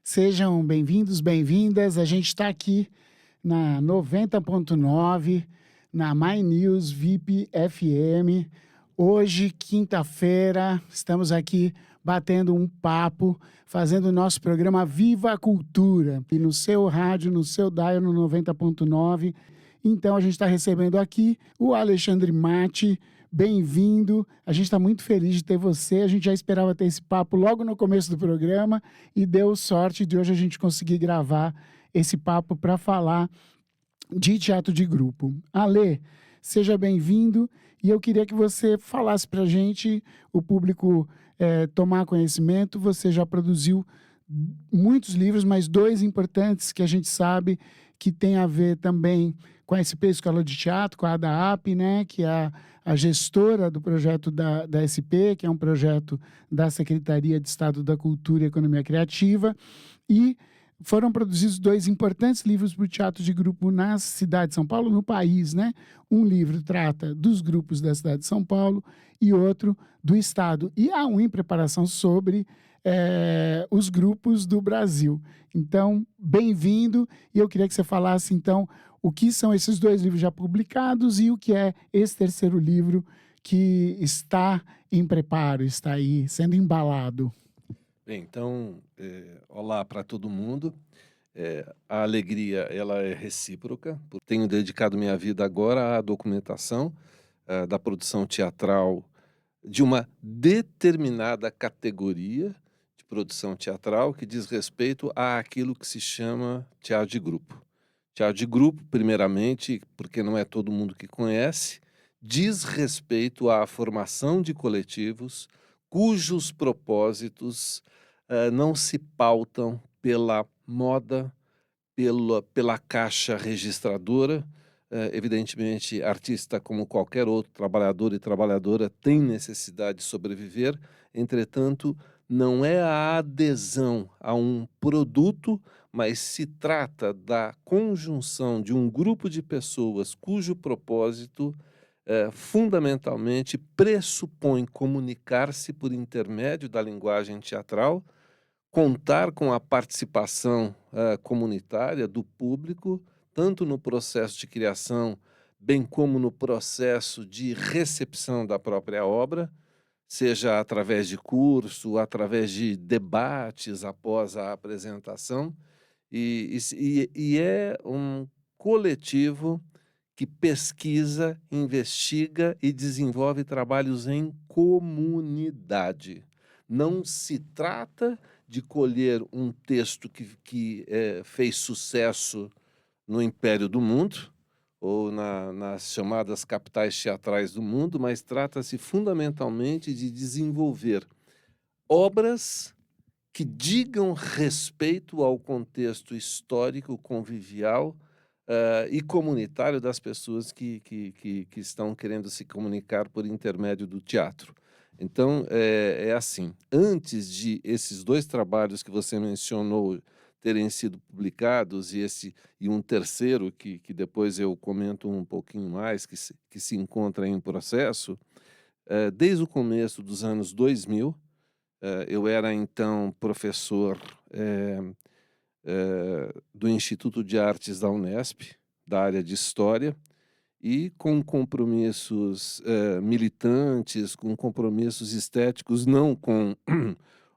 Sejam bem-vindos, bem-vindas. A gente está aqui na 90.9, na My News VIP FM. Hoje, quinta-feira, estamos aqui batendo um papo, fazendo o nosso programa Viva a Cultura. E no seu rádio, no seu dial, no 90.9. Então, a gente está recebendo aqui o Alexandre Matti. Bem-vindo, a gente está muito feliz de ter você, a gente já esperava ter esse papo logo no começo do programa e deu sorte de hoje a gente conseguir gravar esse papo para falar de teatro de grupo. Ale, seja bem-vindo e eu queria que você falasse para a gente, o público tomar conhecimento. Você já produziu muitos livros, mas dois importantes que a gente sabe que tem a ver também com a SP Escola de Teatro, com a ADAAP, né, que é a gestora do projeto da SP, que é um projeto da Secretaria de Estado da Cultura e Economia Criativa, e foram produzidos dois importantes livros para o teatro de grupo na cidade de São Paulo, no país, né? Um livro trata dos grupos da cidade de São Paulo e outro do Estado. E há um em preparação sobre os grupos do Brasil. Então, bem-vindo, e eu queria que você falasse, então, o que são esses dois livros já publicados e o que é esse terceiro livro que está em preparo, está aí sendo embalado. Bem, então, olá para todo mundo. A alegria, ela é recíproca. Tenho dedicado minha vida agora à documentação da produção teatral de uma determinada categoria de produção teatral que diz respeito àquilo que se chama teatro de grupo. Teatro de grupo, primeiramente, porque não é todo mundo que conhece, diz respeito à formação de coletivos cujos propósitos não se pautam pela moda, pela caixa registradora. Evidentemente, artista, como qualquer outro trabalhador e trabalhadora, tem necessidade de sobreviver. Entretanto, não é a adesão a um produto, mas se trata da conjunção de um grupo de pessoas cujo propósito fundamentalmente pressupõe comunicar-se por intermédio da linguagem teatral, contar com a participação comunitária do público, tanto no processo de criação, bem como no processo de recepção da própria obra, seja através de curso, através de debates após a apresentação, e é um coletivo que pesquisa, investiga e desenvolve trabalhos em comunidade. Não se trata de colher um texto que fez sucesso no Império do Mundo, ou nas chamadas capitais teatrais do mundo, mas trata-se fundamentalmente de desenvolver obras que digam respeito ao contexto histórico, convivial e comunitário das pessoas que estão querendo se comunicar por intermédio do teatro. Então, é assim, antes de esses dois trabalhos que você mencionou terem sido publicados, e um terceiro que depois eu comento um pouquinho mais, que se encontra em processo, desde o começo dos anos 2000, eu era então professor do Instituto de Artes da Unesp, da área de História, e com compromissos militantes, com compromissos estéticos, não com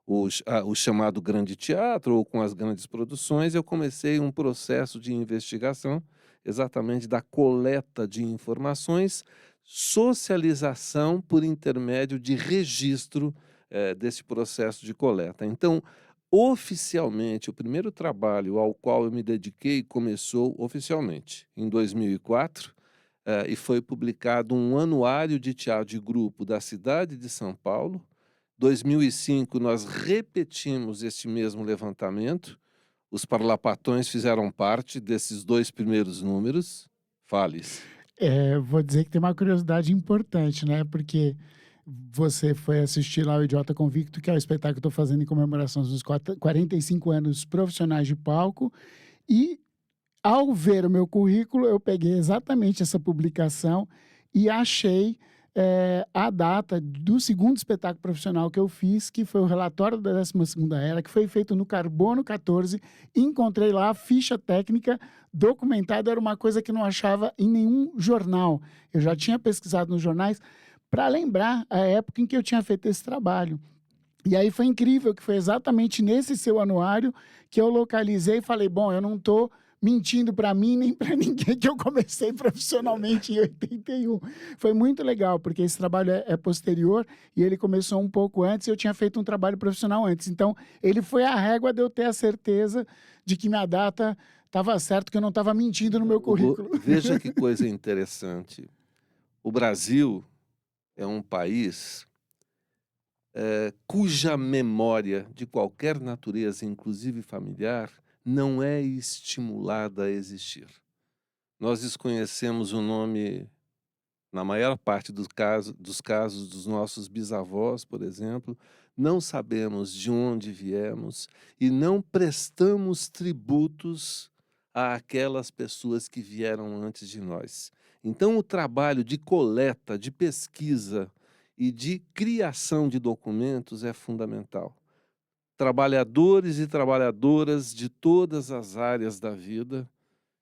o chamado grande teatro ou com as grandes produções, eu comecei um processo de investigação exatamente da coleta de informações, socialização por intermédio de registro desse processo de coleta. Então, oficialmente, o primeiro trabalho ao qual eu me dediquei começou oficialmente em 2004, e foi publicado um anuário de teatro de grupo da cidade de São Paulo. 2005 nós repetimos este mesmo levantamento. Os Parlapatões fizeram parte desses dois primeiros números. Fales. Vou dizer que tem uma curiosidade importante, né? Porque você foi assistir lá o Idiota Convicto, que é o espetáculo que eu estou fazendo em comemoração dos 45 anos profissionais de palco, e ao ver o meu currículo, eu peguei exatamente essa publicação e achei a data do segundo espetáculo profissional que eu fiz, que foi o relatório da 12ª Era, que foi feito no Carbono 14. Encontrei lá a ficha técnica documentada, era uma coisa que não achava em nenhum jornal. Eu já tinha pesquisado nos jornais para lembrar a época em que eu tinha feito esse trabalho. E aí foi incrível que foi exatamente nesse seu anuário que eu localizei e falei, bom, eu não estou mentindo para mim nem para ninguém, que eu comecei profissionalmente em 81. Foi muito legal, porque esse trabalho é posterior e ele começou um pouco antes e eu tinha feito um trabalho profissional antes. Então, ele foi a régua de eu ter a certeza de que minha data estava certa, que eu não estava mentindo no meu Hugo, currículo. veja que coisa interessante. O Brasil é um país cuja memória de qualquer natureza, inclusive familiar, não é estimulada a existir. Nós desconhecemos o nome, na maior parte dos casos dos nossos bisavós, por exemplo, não sabemos de onde viemos e não prestamos tributos àquelas pessoas que vieram antes de nós. Então, o trabalho de coleta, de pesquisa e de criação de documentos é fundamental. Trabalhadores e trabalhadoras de todas as áreas da vida,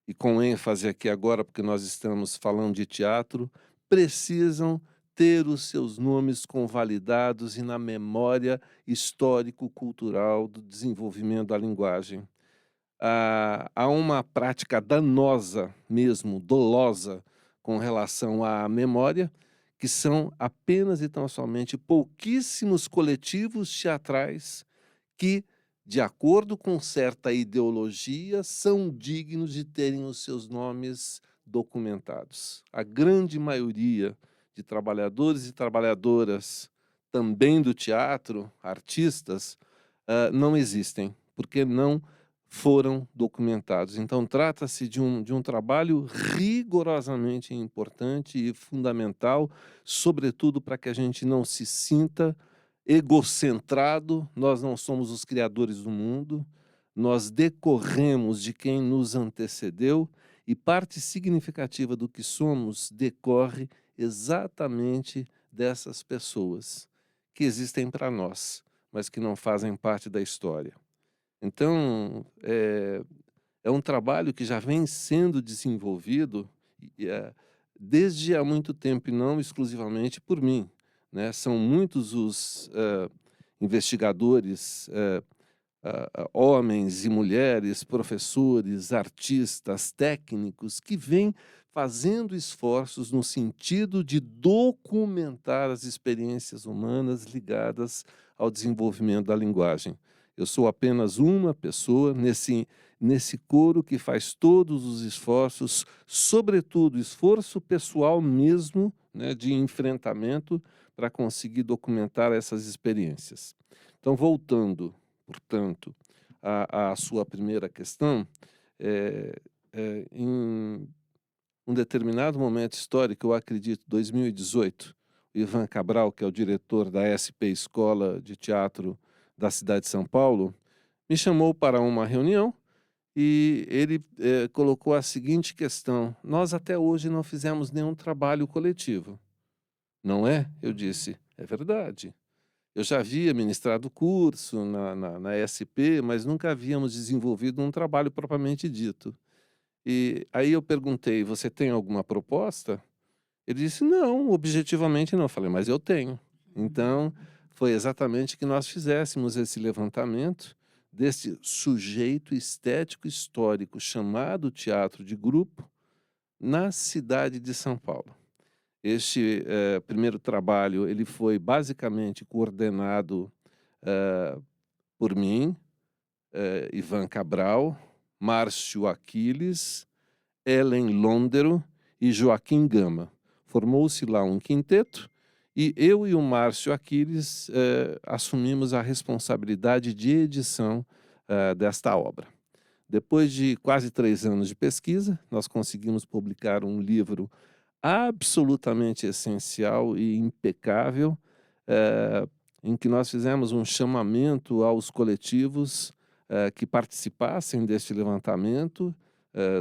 e com ênfase aqui agora, porque nós estamos falando de teatro, precisam ter os seus nomes convalidados e na memória histórico-cultural do desenvolvimento da linguagem. Há uma prática danosa mesmo, dolosa, com relação à memória, que são apenas e tão somente pouquíssimos coletivos teatrais que, de acordo com certa ideologia, são dignos de terem os seus nomes documentados. A grande maioria de trabalhadores e trabalhadoras, também do teatro, artistas, não existem, porque não foram documentados. Então, trata-se de um trabalho rigorosamente importante e fundamental, sobretudo para que a gente não se sinta egocentrado. Nós não somos os criadores do mundo, nós decorremos de quem nos antecedeu e parte significativa do que somos decorre exatamente dessas pessoas que existem para nós, mas que não fazem parte da história. Então, é um trabalho que já vem sendo desenvolvido desde há muito tempo e não exclusivamente por mim, né? São muitos os investigadores, homens e mulheres, professores, artistas, técnicos, que vêm fazendo esforços no sentido de documentar as experiências humanas ligadas ao desenvolvimento da linguagem. Eu sou apenas uma pessoa nesse coro que faz todos os esforços, sobretudo esforço pessoal mesmo, né, de enfrentamento, para conseguir documentar essas experiências. Então, voltando, portanto, à sua primeira questão, em um determinado momento histórico, eu acredito, 2018, o Ivan Cabral, que é o diretor da SP Escola de Teatro da cidade de São Paulo, me chamou para uma reunião e ele colocou a seguinte questão: nós até hoje não fizemos nenhum trabalho coletivo, não é? Eu disse, é verdade. Eu já havia ministrado curso na SP, mas nunca havíamos desenvolvido um trabalho propriamente dito. E aí eu perguntei, você tem alguma proposta? Ele disse, não, objetivamente não. Eu falei, mas eu tenho. Então, foi exatamente que nós fizéssemos esse levantamento desse sujeito estético histórico chamado teatro de grupo na cidade de São Paulo. Este primeiro trabalho ele foi basicamente coordenado por mim, Ivan Cabral, Márcio Aquiles, Ellen Londero e Joaquim Gama. Formou-se lá um quinteto e eu e o Márcio Aquiles assumimos a responsabilidade de edição desta obra. Depois de quase 3 anos de pesquisa, nós conseguimos publicar um livro absolutamente essencial e impecável, em que nós fizemos um chamamento aos coletivos que participassem deste levantamento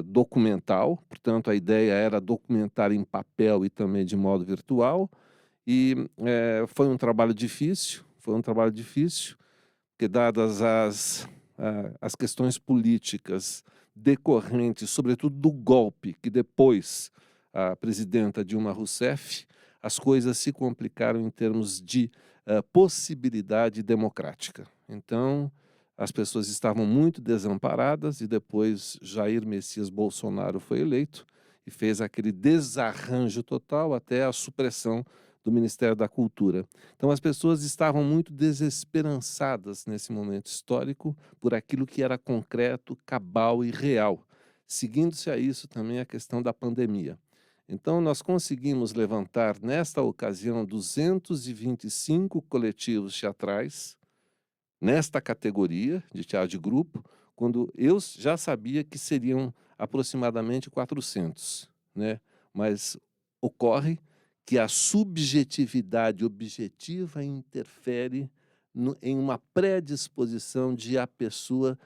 documental. Portanto, a ideia era documentar em papel e também de modo virtual, E foi um trabalho difícil, porque dadas as questões políticas decorrentes, sobretudo do golpe que depois a presidenta Dilma Rousseff, as coisas se complicaram em termos de possibilidade democrática. Então, as pessoas estavam muito desamparadas e depois Jair Messias Bolsonaro foi eleito e fez aquele desarranjo total até a supressão do Ministério da Cultura. Então, as pessoas estavam muito desesperançadas nesse momento histórico por aquilo que era concreto, cabal e real, seguindo-se a isso também a questão da pandemia. Então, nós conseguimos levantar, nesta ocasião, 225 coletivos teatrais, nesta categoria de teatro de grupo, quando eu já sabia que seriam aproximadamente 400, né? Mas ocorre que a subjetividade objetiva interfere em uma predisposição de a pessoa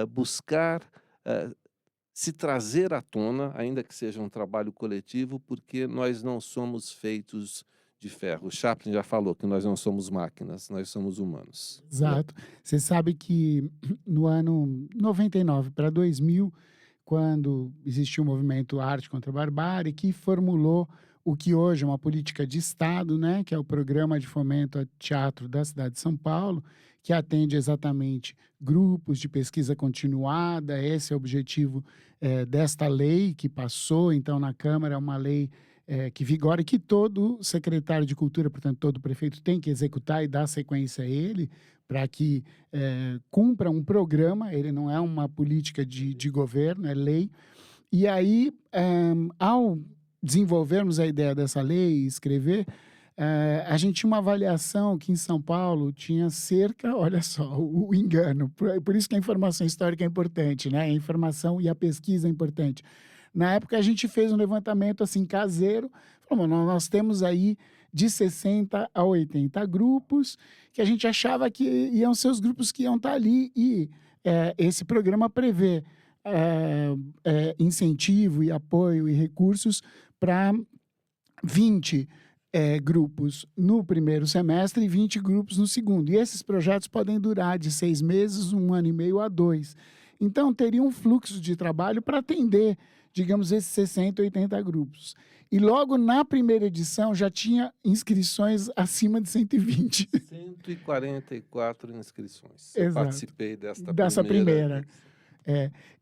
buscar se trazer à tona, ainda que seja um trabalho coletivo, porque nós não somos feitos de ferro. O Chaplin já falou que nós não somos máquinas, nós somos humanos, né? Exato. Você sabe que no ano 99 para 2000, quando existiu o movimento Arte contra a Barbárie, que formulou o que hoje é uma política de Estado, né, que é o Programa de Fomento ao Teatro da cidade de São Paulo, que atende exatamente grupos de pesquisa continuada. Esse é o objetivo desta lei que passou, então, na Câmara, é uma lei que vigora e que todo secretário de Cultura, portanto, todo prefeito tem que executar e dar sequência a ele, para que cumpra um programa. Ele não é uma política de governo, é lei. E aí, ao desenvolvermos a ideia dessa lei e escrever, a gente tinha uma avaliação que em São Paulo tinha cerca, olha só, o engano, por isso que a informação histórica é importante, né? A informação e a pesquisa é importante. Na época, a gente fez um levantamento assim caseiro, falou, nós temos aí de 60 a 80 grupos, que a gente achava que iam ser os grupos que iam estar ali, e esse programa prevê incentivo e apoio e recursos para 20 grupos no primeiro semestre e 20 grupos no segundo. E esses projetos podem durar de 6 meses, 1 ano e meio a 2. Então, teria um fluxo de trabalho para atender, digamos, esses 60, 80 grupos. E logo na primeira edição já tinha inscrições acima de 120. 144 inscrições. Eu Exato. participei Dessa primeira. edição.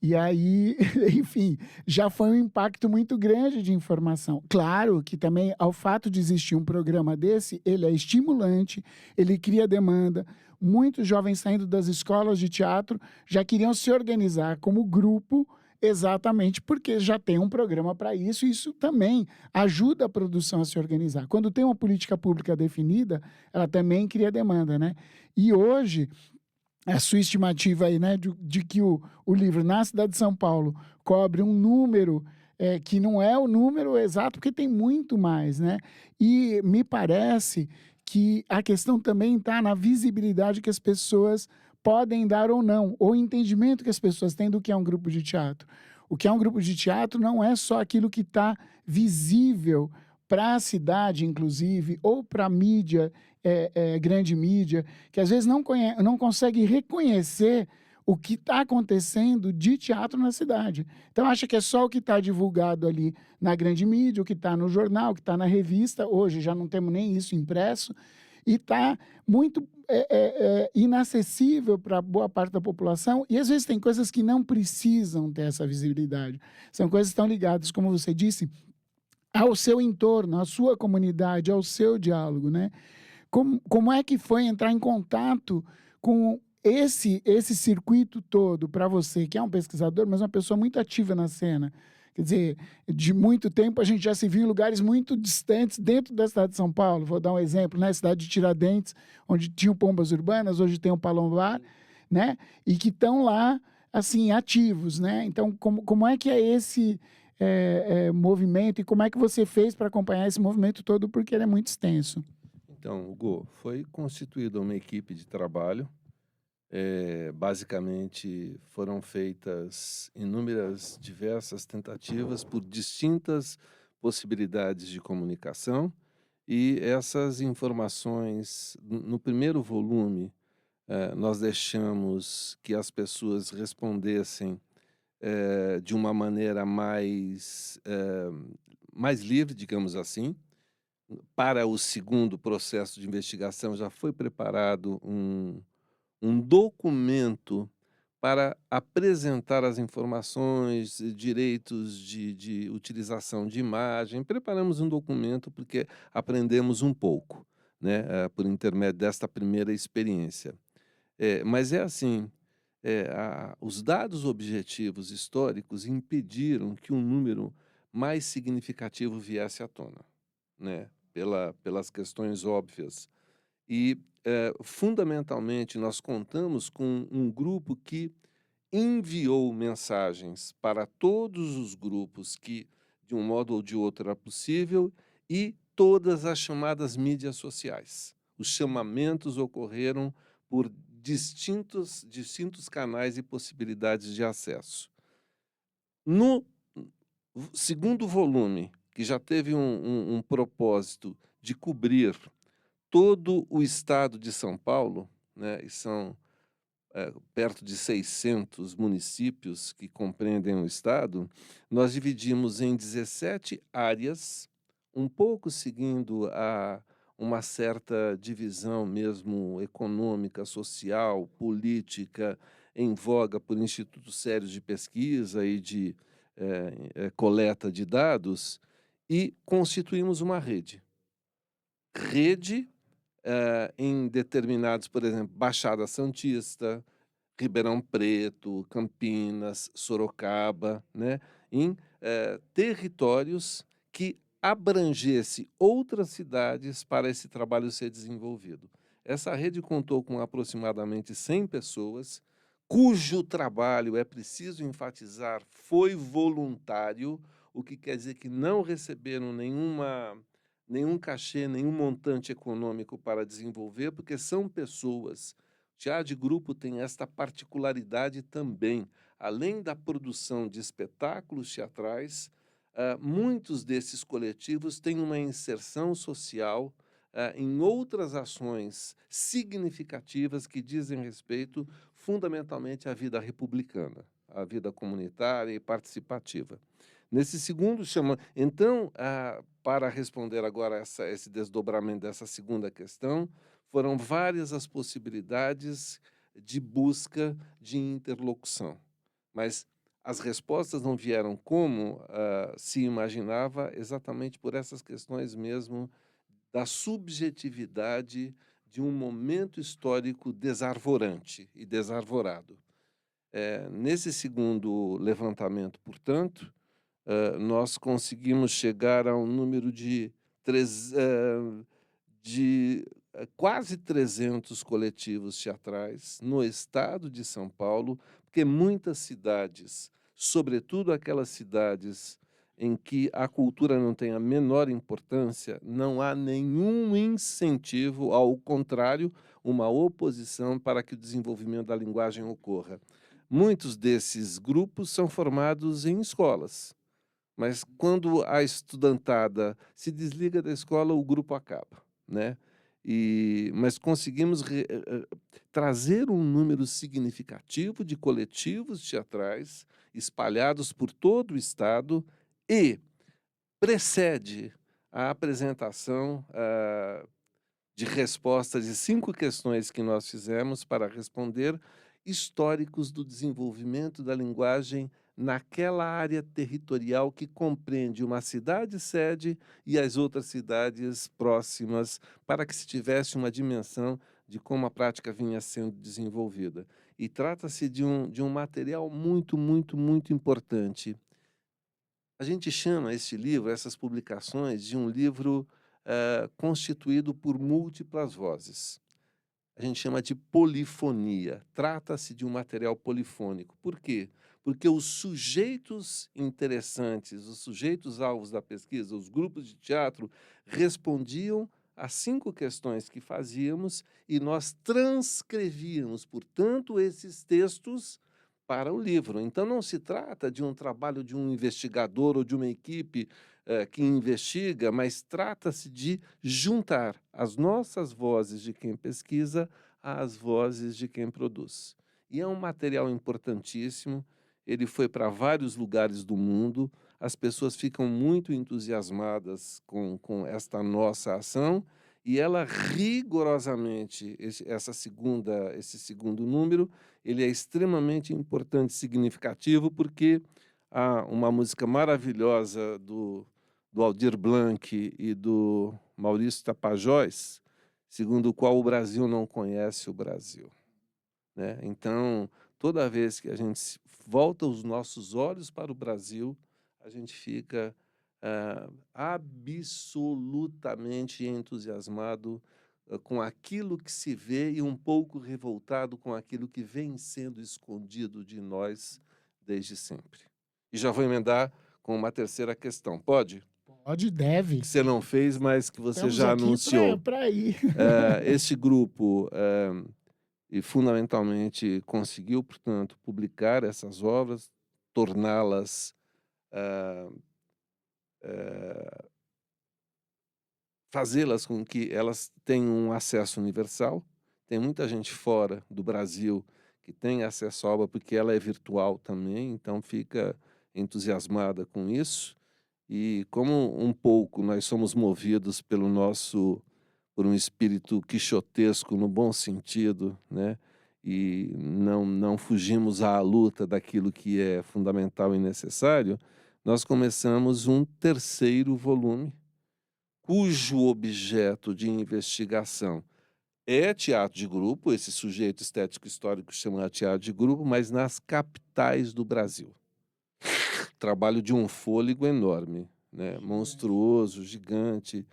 E aí, enfim, já foi um impacto muito grande de informação. Claro que também, ao fato de existir um programa desse, ele é estimulante, ele cria demanda. Muitos jovens saindo das escolas de teatro já queriam se organizar como grupo, exatamente porque já tem um programa para isso, e isso também ajuda a produção a se organizar. Quando tem uma política pública definida, ela também cria demanda, né? E hoje, a sua estimativa aí, né, de que o livro na cidade de São Paulo cobre um número que não é o número exato, porque tem muito mais, né? E me parece que a questão também está na visibilidade que as pessoas podem dar ou não, ou o entendimento que as pessoas têm do que é um grupo de teatro. O que é um grupo de teatro não é só aquilo que está visível para a cidade, inclusive, ou para a mídia, grande mídia, que às vezes não consegue reconhecer o que está acontecendo de teatro na cidade. Então, acha que é só o que está divulgado ali na grande mídia, o que está no jornal, o que está na revista. Hoje já não temos nem isso impresso, e está muito inacessível para boa parte da população, e às vezes tem coisas que não precisam ter essa visibilidade. São coisas que estão ligadas, como você disse, ao seu entorno, à sua comunidade, ao seu diálogo, né? Como é que foi entrar em contato com esse circuito todo para você, que é um pesquisador, mas uma pessoa muito ativa na cena? Quer dizer, de muito tempo a gente já se viu em lugares muito distantes dentro da cidade de São Paulo. Vou dar um exemplo, né? Cidade de Tiradentes, onde tinham Pombas Urbanas, hoje tem o Palombar, né? E que estão lá, assim, ativos, né? Então, como é que é esse movimento, e como é que você fez para acompanhar esse movimento todo, porque ele é muito extenso? Então, Hugo, foi constituída uma equipe de trabalho. Basicamente, foram feitas inúmeras, diversas tentativas por distintas possibilidades de comunicação, E essas informações, no primeiro volume, nós deixamos que as pessoas respondessem, de uma maneira mais livre, digamos assim. Para o segundo processo de investigação, já foi preparado um documento para apresentar as informações, direitos de utilização de imagem. Preparamos um documento porque aprendemos um pouco, né, por intermédio desta primeira experiência. Mas é assim, os dados objetivos históricos impediram que um número mais significativo viesse à tona, né, pelas questões óbvias. E, fundamentalmente, nós contamos com um grupo que enviou mensagens para todos os grupos que, de um modo ou de outro, era possível, e todas as chamadas mídias sociais. Os chamamentos ocorreram por distintos canais e possibilidades de acesso. No segundo volume, que já teve um propósito de cobrir todo o estado de São Paulo, né, e são perto de 600 municípios que compreendem o estado, nós dividimos em 17 áreas, um pouco seguindo uma certa divisão mesmo econômica, social, política, em voga por institutos sérios de pesquisa e de coleta de dados, e constituímos uma rede. Rede em determinados, por exemplo, Baixada Santista, Ribeirão Preto, Campinas, Sorocaba, né, em territórios que abrangesse outras cidades para esse trabalho ser desenvolvido. Essa rede contou com aproximadamente 100 pessoas, cujo trabalho, é preciso enfatizar, foi voluntário, o que quer dizer que não receberam nenhum cachê, nenhum montante econômico para desenvolver, porque são pessoas. O teatro de grupo tem esta particularidade também. Além da produção de espetáculos teatrais, muitos desses coletivos têm uma inserção social em outras ações significativas que dizem respeito fundamentalmente à vida republicana, à vida comunitária e participativa. Nesse segundo chama. Então, para responder agora esse desdobramento dessa segunda questão, foram várias as possibilidades de busca de interlocução, mas as respostas não vieram como se imaginava, exatamente por essas questões mesmo da subjetividade de um momento histórico desarvorante e desarvorado. Nesse segundo levantamento, portanto, nós conseguimos chegar a um número de quase 300 coletivos teatrais no estado de São Paulo, porque muitas cidades, sobretudo aquelas cidades em que a cultura não tem a menor importância, não há nenhum incentivo, ao contrário, uma oposição para que o desenvolvimento da linguagem ocorra. Muitos desses grupos são formados em escolas, mas quando a estudantada se desliga da escola, o grupo acaba, né? Mas conseguimos trazer um número significativo de coletivos teatrais espalhados por todo o estado e precede a apresentação de respostas de 5 questões que nós fizemos para responder, históricos do desenvolvimento da linguagem naquela área territorial que compreende uma cidade-sede e as outras cidades próximas, para que se tivesse uma dimensão de como a prática vinha sendo desenvolvida. E trata-se de um material muito, muito, muito importante. A gente chama este livro, essas publicações, de um livro constituído por múltiplas vozes. A gente chama de polifonia. Trata-se de um material polifônico. Por quê? Porque os sujeitos interessantes, os sujeitos alvos da pesquisa, os grupos de teatro, respondiam às 5 questões que fazíamos e nós transcrevíamos, portanto, esses textos para o livro. Então, não se trata de um trabalho de um investigador ou de uma equipe que investiga, mas trata-se de juntar as nossas vozes de quem pesquisa às vozes de quem produz. E é um material importantíssimo, ele foi para vários lugares do mundo, as pessoas ficam muito entusiasmadas com esta nossa ação, e ela rigorosamente, esse segundo número, ele é extremamente importante e significativo, porque há uma música maravilhosa do Aldir Blanc e do Maurício Tapajós, segundo o qual o Brasil não conhece o Brasil, né? Então, toda vez que a gente volta os nossos olhos para o Brasil, a gente fica absolutamente entusiasmado com aquilo que se vê e um pouco revoltado com aquilo que vem sendo escondido de nós desde sempre. E já vou emendar com uma terceira questão. Pode? Pode, deve. Que você não fez, mas que você Estamos já aqui anunciou. para ir. Este grupo e fundamentalmente conseguiu, portanto, publicar essas obras, torná-las, fazê-las com que elas tenham um acesso universal. Tem muita gente fora do Brasil que tem acesso à obra porque ela é virtual também, então fica entusiasmada com isso. E como um pouco nós somos movidos por um espírito quixotesco no bom sentido, né? E não fugimos à luta daquilo que é fundamental e necessário, nós começamos um terceiro volume, cujo objeto de investigação é teatro de grupo, esse sujeito estético histórico chama teatro de grupo, mas nas capitais do Brasil. Trabalho de um fôlego enorme, né? Monstruoso, gigante.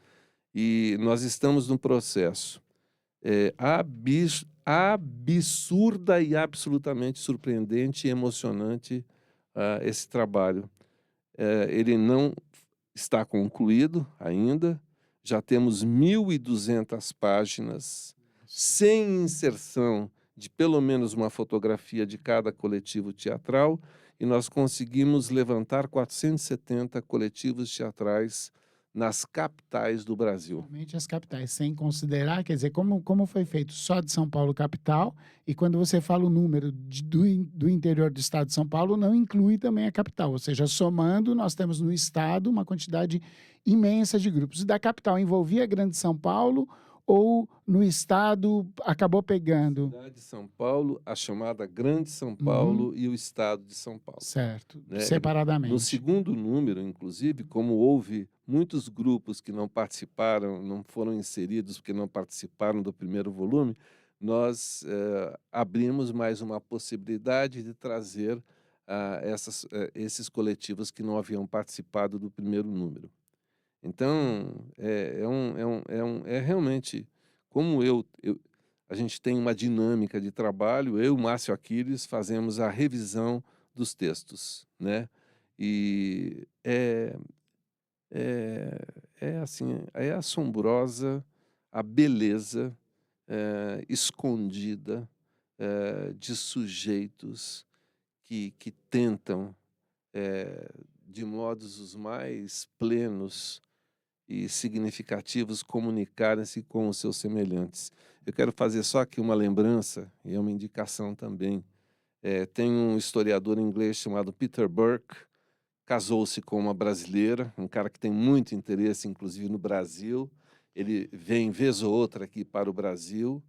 E nós estamos num processo absurda e absolutamente surpreendente e emocionante esse trabalho. Ele não está concluído ainda, já temos 1.200 páginas, sem inserção de pelo menos uma fotografia de cada coletivo teatral, e nós conseguimos levantar 470 coletivos teatrais nas capitais do Brasil. Somente as capitais, sem considerar, quer dizer, como foi feito só de São Paulo capital, e quando você fala o número do interior do estado de São Paulo, não inclui também a capital, ou seja, somando, nós temos no estado uma quantidade imensa de grupos. E da capital envolvia a Grande São Paulo, ou no estado acabou pegando? Cidade de São Paulo, a chamada Grande São Paulo e o estado de São Paulo. Certo, Né? separadamente. No segundo número, inclusive, como houve muitos grupos que não participaram, não foram inseridos porque não participaram do primeiro volume, nós abrimos mais uma possibilidade de trazer esses coletivos que não haviam participado do primeiro número. Então, é realmente, como a gente tem uma dinâmica de trabalho, eu e o Márcio Aquiles fazemos a revisão dos textos, né? E assim, é assombrosa a beleza escondida de sujeitos que tentam, de modos os mais plenos e significativos, comunicarem-se com os seus semelhantes. Eu quero fazer só aqui uma lembrança, e é uma indicação também. Tem um historiador inglês chamado Peter Burke, casou-se com uma brasileira, um cara que tem muito interesse, inclusive, no Brasil. Ele vem, vez ou outra, aqui para o Brasil,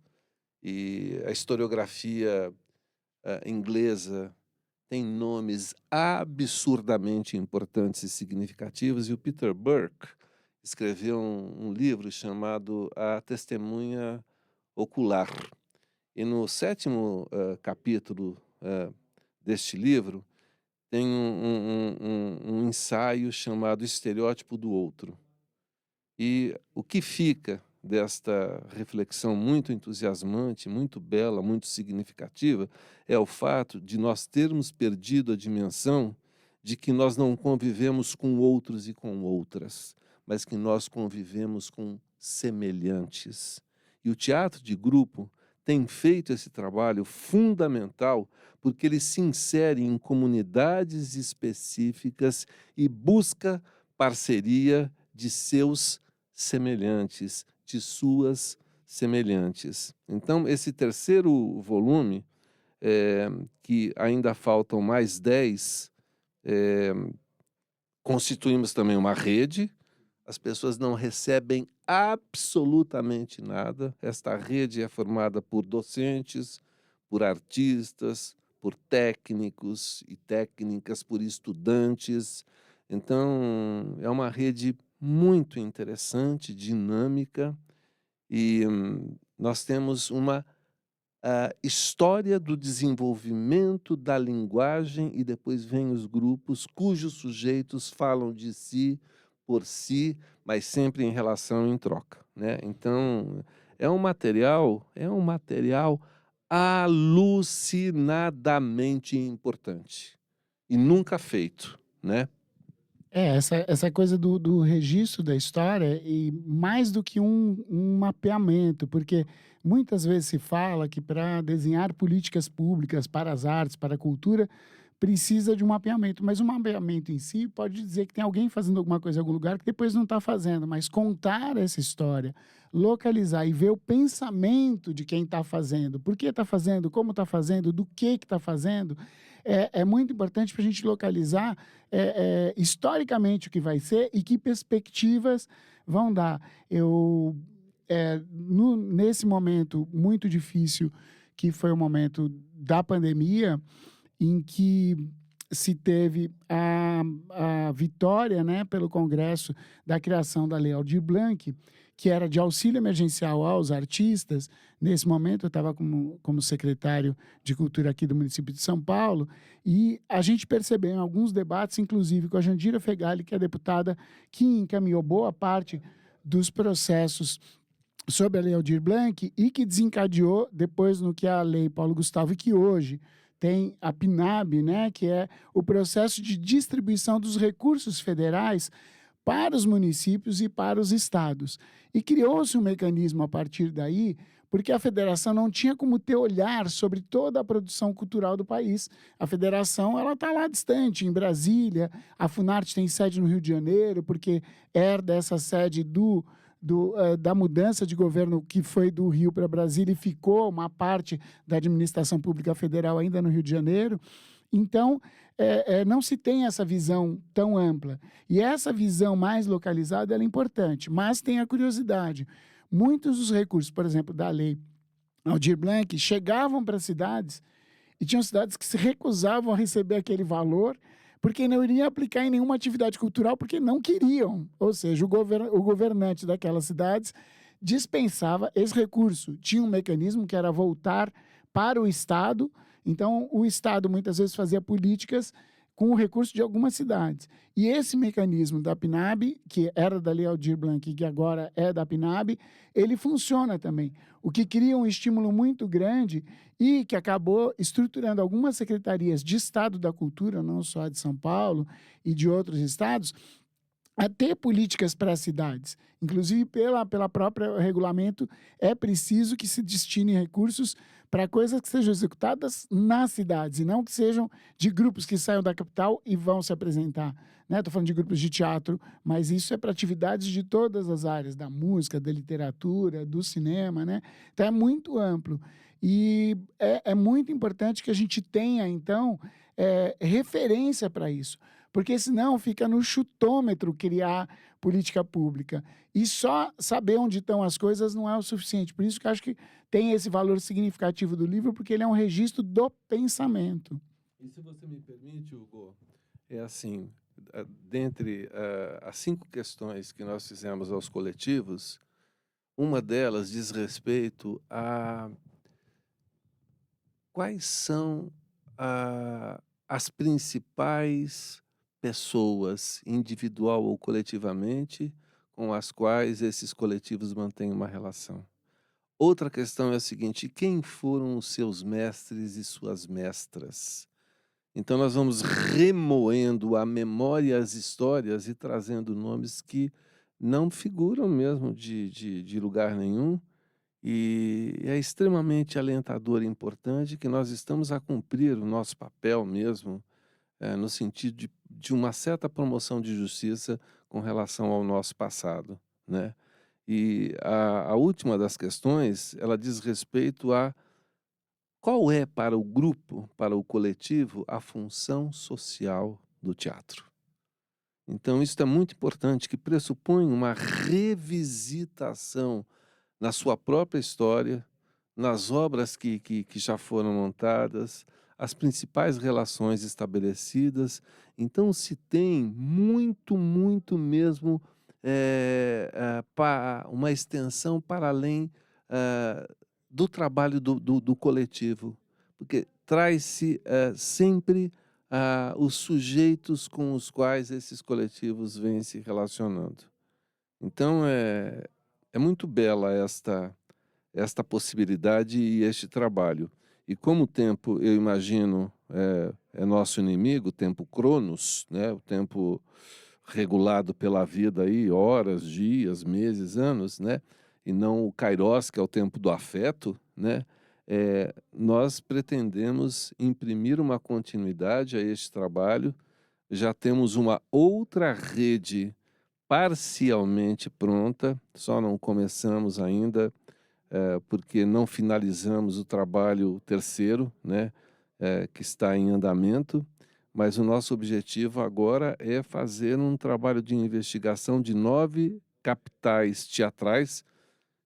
e a historiografia inglesa tem nomes absurdamente importantes e significativos, e o Peter Burke escreveu um livro chamado A Testemunha Ocular. E no 7º capítulo deste livro, tem um ensaio chamado Estereótipo do Outro. E o que fica desta reflexão muito entusiasmante, muito bela, muito significativa, é o fato de nós termos perdido a dimensão de que nós não convivemos com outros e com outras, mas que nós convivemos com semelhantes. E o teatro de grupo tem feito esse trabalho fundamental porque ele se insere em comunidades específicas e busca parceria de seus semelhantes, de suas semelhantes. Então, esse terceiro volume, que ainda faltam mais 10, constituímos também uma rede. As pessoas não recebem absolutamente nada. Esta rede é formada por docentes, por artistas, por técnicos e técnicas, por estudantes. Então, é uma rede muito interessante, dinâmica, e nós temos uma história do desenvolvimento da linguagem, e depois vêm os grupos cujos sujeitos falam de si, por si, mas sempre em relação em troca, né? Então, é um material alucinadamente importante e nunca feito, né? Essa coisa do registro da história, e mais do que um mapeamento, porque muitas vezes se fala que para desenhar políticas públicas para as artes, para a cultura, precisa de um mapeamento, mas o mapeamento em si pode dizer que tem alguém fazendo alguma coisa em algum lugar que depois não está fazendo, mas contar essa história, localizar e ver o pensamento de quem está fazendo, por que está fazendo, como está fazendo, do que está fazendo, é muito importante para a gente localizar historicamente o que vai ser e que perspectivas vão dar. Nesse momento muito difícil, que foi o momento da pandemia, em que se teve a vitória, né, pelo Congresso da criação da Lei Aldir Blanc, que era de auxílio emergencial aos artistas. Nesse momento, eu estava como secretário de Cultura aqui do município de São Paulo, e a gente percebeu em alguns debates, inclusive com a Jandira Fegali, que é a deputada que encaminhou boa parte dos processos sobre a Lei Aldir Blanc e que desencadeou depois no que é a Lei Paulo Gustavo, e que hoje tem a PNAB, né, que é o processo de distribuição dos recursos federais para os municípios e para os estados. E criou-se um mecanismo a partir daí, porque a federação não tinha como ter olhar sobre toda a produção cultural do país. A federação ela está lá distante, em Brasília. A Funarte tem sede no Rio de Janeiro, porque herda essa sede da mudança de governo que foi do Rio para Brasília, e ficou uma parte da administração pública federal ainda no Rio de Janeiro. Então, não se tem essa visão tão ampla. E essa visão mais localizada ela é importante, mas tem a curiosidade. Muitos dos recursos, por exemplo, da Lei Aldir Blanc, chegavam para cidades, e tinham cidades que se recusavam a receber aquele valor, porque não iriam aplicar em nenhuma atividade cultural, porque não queriam. Ou seja, o governante daquelas cidades dispensava esse recurso. Tinha um mecanismo que era voltar para o Estado. Então, o Estado muitas vezes fazia políticas com o recurso de algumas cidades. E esse mecanismo da PNAB, que era da Lei Aldir Blanc e que agora é da PNAB, ele funciona também, o que cria um estímulo muito grande e que acabou estruturando algumas secretarias de Estado da Cultura, não só de São Paulo e de outros estados, a ter políticas para as cidades. Inclusive, pela própria regulamento, é preciso que se destine recursos para coisas que sejam executadas nas cidades, e não que sejam de grupos que saiam da capital e vão se apresentar. Estou falando de grupos de teatro, mas isso é para atividades de todas as áreas, da música, da literatura, do cinema, né? Então, é muito amplo. E é muito importante que a gente tenha, então, referência para isso, porque senão fica no chutômetro criar política pública. E só saber onde estão as coisas não é o suficiente. Por isso que eu acho que tem esse valor significativo do livro, porque ele é um registro do pensamento. E se você me permite, Hugo, é assim, dentre as 5 questões que nós fizemos aos coletivos, uma delas diz respeito a quais são as principais pessoas, individual ou coletivamente, com as quais esses coletivos mantêm uma relação. Outra questão é a seguinte: quem foram os seus mestres e suas mestras? Então nós vamos remoendo a memória, as histórias, e trazendo nomes que não figuram mesmo de lugar nenhum, e é extremamente alentador e importante que nós estamos a cumprir o nosso papel mesmo, no sentido de uma certa promoção de justiça com relação ao nosso passado, né. E a última das questões, ela diz respeito a qual é para o grupo, para o coletivo, a função social do teatro. Então isso é muito importante, que pressupõe uma revisitação na sua própria história, nas obras que já foram montadas, as principais relações estabelecidas. Então se tem muito, muito mesmo, uma extensão para além, ah, do trabalho do coletivo, porque traz-se, sempre, os sujeitos com os quais esses coletivos vêm se relacionando. Então é muito bela esta possibilidade e este trabalho. E como o tempo, eu imagino, é nosso inimigo, o tempo Cronos, né, o tempo regulado pela vida aí, horas, dias, meses, anos, né, e não o Kairos, que é o tempo do afeto, né, nós pretendemos imprimir uma continuidade a este trabalho. Já temos uma outra rede parcialmente pronta, só não começamos ainda, porque não finalizamos o trabalho terceiro, né, que está em andamento, mas o nosso objetivo agora é fazer um trabalho de investigação de 9 capitais teatrais,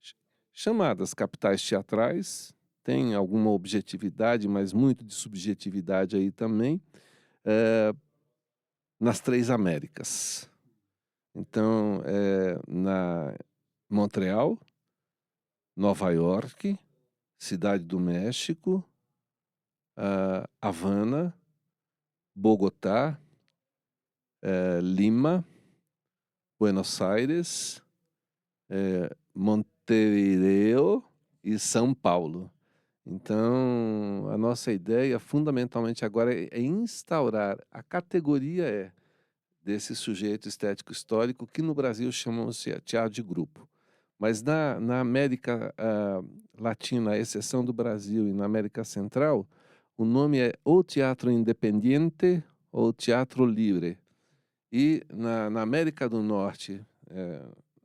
ch chamadas capitais teatrais, tem alguma objetividade, mas muito de subjetividade aí também, nas 3 Américas. Então, na Montreal, Nova York, Cidade do México, Havana, Bogotá, Lima, Buenos Aires, Montevideo e São Paulo. Então, a nossa ideia fundamentalmente agora é instaurar a categoria desse sujeito estético histórico que no Brasil chamamos de teatro de grupo. Mas na América Latina, à exceção do Brasil e na América Central, o nome é ou teatro independiente ou teatro livre. E na América do Norte,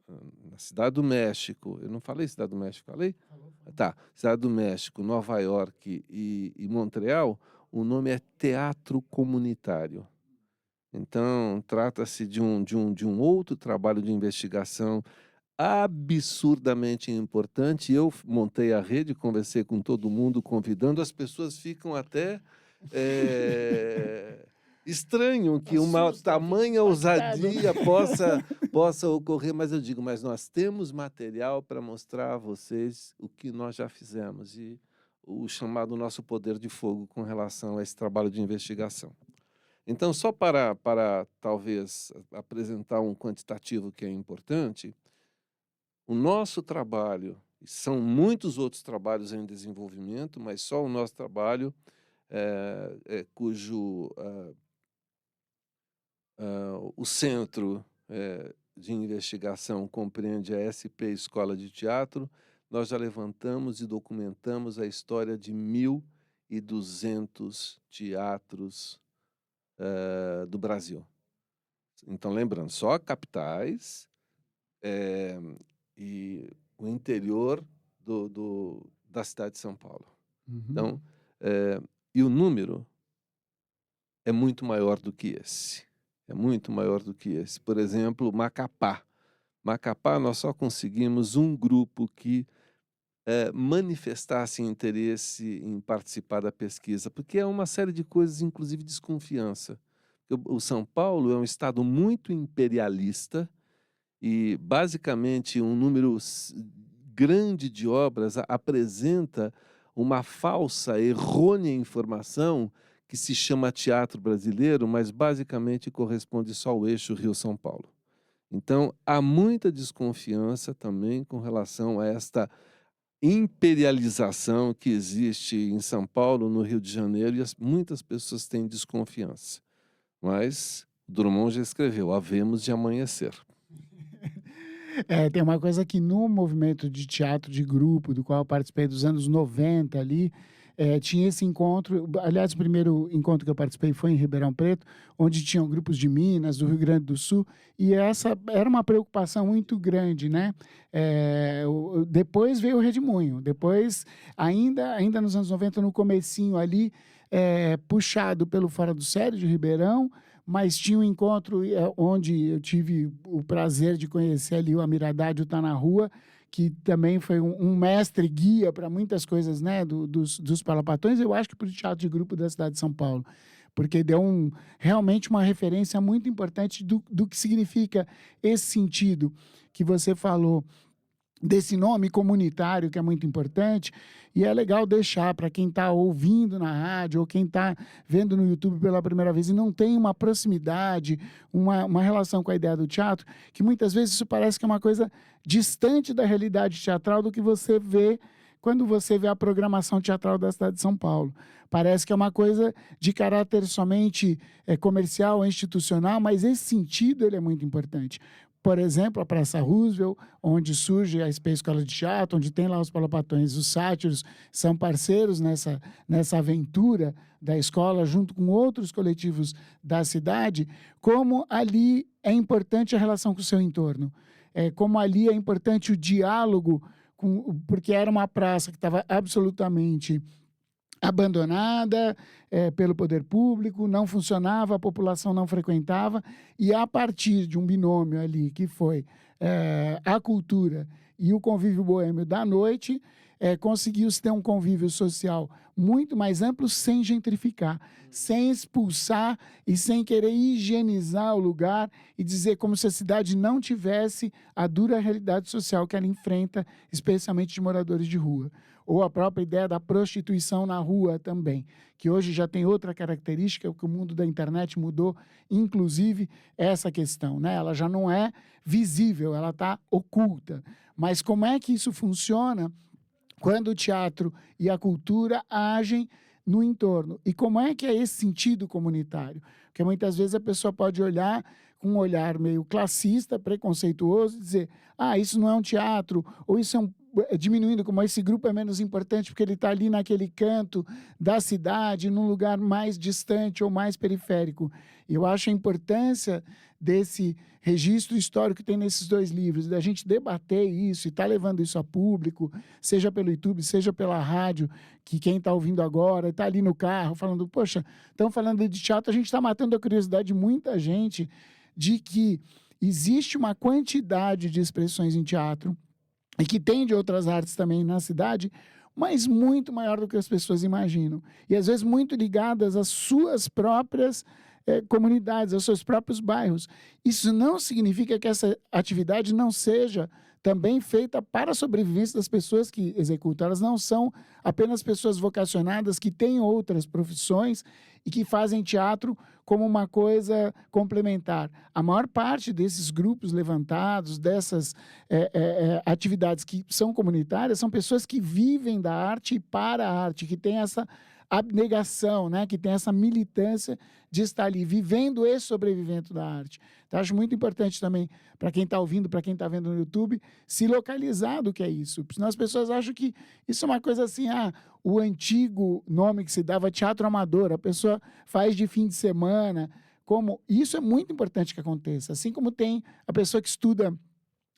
na Cidade do México, eu não falei Cidade do México, falei? Falou, falou. Tá, Cidade do México, Nova York e Montreal, o nome é teatro comunitário. Então, trata-se de um outro trabalho de investigação absurdamente importante. Eu montei a rede, conversei com todo mundo, convidando, as pessoas ficam até estranham que uma Assusta, fica tamanha impactado, né? ousadia possa ocorrer, mas eu digo, mas nós temos material para mostrar a vocês o que nós já fizemos e o chamado nosso poder de fogo com relação a esse trabalho de investigação. Então, só para talvez apresentar um quantitativo que é importante, o nosso trabalho, e são muitos outros trabalhos em desenvolvimento, mas só o nosso trabalho, cujo o centro de investigação compreende a SP Escola de Teatro, nós já levantamos e documentamos a história de 1.200 teatros do Brasil. Então, lembrando, só capitais e o interior da cidade de São Paulo. Uhum. Então, e o número é muito maior do que esse. É muito maior do que esse. Por exemplo, Macapá. Macapá, nós só conseguimos um grupo que manifestasse interesse em participar da pesquisa, porque é uma série de coisas, inclusive desconfiança. O São Paulo é um estado muito imperialista e, basicamente, um número grande de obras apresenta uma falsa, errônea informação que se chama teatro brasileiro, mas basicamente corresponde só ao eixo Rio-São Paulo. Então, há muita desconfiança também com relação a esta imperialização que existe em São Paulo, no Rio de Janeiro, e muitas pessoas têm desconfiança. Mas Drummond já escreveu, havemos de amanhecer. Tem uma coisa que no movimento de teatro de grupo, do qual eu participei dos anos 90 ali, tinha esse encontro. Aliás, o primeiro encontro que eu participei foi em Ribeirão Preto, onde tinham grupos de Minas, do Rio Grande do Sul, e essa era uma preocupação muito grande, né? Depois veio o Redemoinho, depois, ainda nos anos 90, no comecinho ali, puxado pelo Fora do Sério de Ribeirão, mas tinha um encontro onde eu tive o prazer de conhecer ali o Amiradade, o Tá na Rua, que também foi um mestre guia para muitas coisas, né, dos Palapatões, eu acho que para o teatro de grupo da cidade de São Paulo, porque deu realmente uma referência muito importante do que significa esse sentido que você falou, desse nome comunitário, que é muito importante, e é legal deixar para quem está ouvindo na rádio ou quem está vendo no YouTube pela primeira vez e não tem uma proximidade, uma relação com a ideia do teatro, que muitas vezes isso parece que é uma coisa distante da realidade teatral do que você vê quando você vê a programação teatral da cidade de São Paulo. Parece que é uma coisa de caráter somente comercial, institucional, mas esse sentido ele é muito importante. Por exemplo, a Praça Roosevelt, onde surge a SP Escola de Teatro, onde tem lá os Palapatões, os sátiros, são parceiros nessa aventura da escola, junto com outros coletivos da cidade, como ali é importante a relação com o seu entorno, como ali é importante o diálogo, porque era uma praça que estava absolutamente abandonada pelo poder público, não funcionava, a população não frequentava, e a partir de um binômio ali, que foi a cultura e o convívio boêmio da noite, conseguiu-se ter um convívio social muito mais amplo, sem gentrificar, sem expulsar e sem querer higienizar o lugar e dizer como se a cidade não tivesse a dura realidade social que ela enfrenta, especialmente de moradores de rua. Ou a própria ideia da prostituição na rua também, que hoje já tem outra característica, que o mundo da internet mudou, inclusive essa questão, né? Ela já não é visível, ela está oculta. Mas como é que isso funciona quando o teatro e a cultura agem no entorno? E como é que é esse sentido comunitário? Porque muitas vezes a pessoa pode olhar com um olhar meio classista, preconceituoso, e dizer, isso não é um teatro, ou isso é diminuindo, como esse grupo é menos importante porque ele está ali naquele canto da cidade, num lugar mais distante ou mais periférico. Eu acho a importância desse registro histórico que tem nesses dois livros, da gente debater isso e estar levando isso a público, seja pelo YouTube, seja pela rádio, que quem está ouvindo agora está ali no carro falando, poxa, estão falando de teatro, a gente está matando a curiosidade de muita gente de que existe uma quantidade de expressões em teatro e que tem de outras artes também na cidade, mas muito maior do que as pessoas imaginam. E, às vezes, muito ligadas às suas próprias comunidades, aos seus próprios bairros. Isso não significa que essa atividade não seja também feita para a sobrevivência das pessoas que executam. Elas não são apenas pessoas vocacionadas que têm outras profissões e que fazem teatro como uma coisa complementar. A maior parte desses grupos levantados, dessas atividades que são comunitárias, são pessoas que vivem da arte e para a arte, que têm essa abnegação, né? Que tem essa militância de estar ali, vivendo e sobrevivendo da arte. Então, acho muito importante também, para quem está ouvindo, para quem está vendo no YouTube, se localizar do que é isso. Senão as pessoas acham que isso é uma coisa assim, o antigo nome que se dava teatro amador, a pessoa faz de fim de semana. Isso é muito importante que aconteça. Assim como tem a pessoa que estuda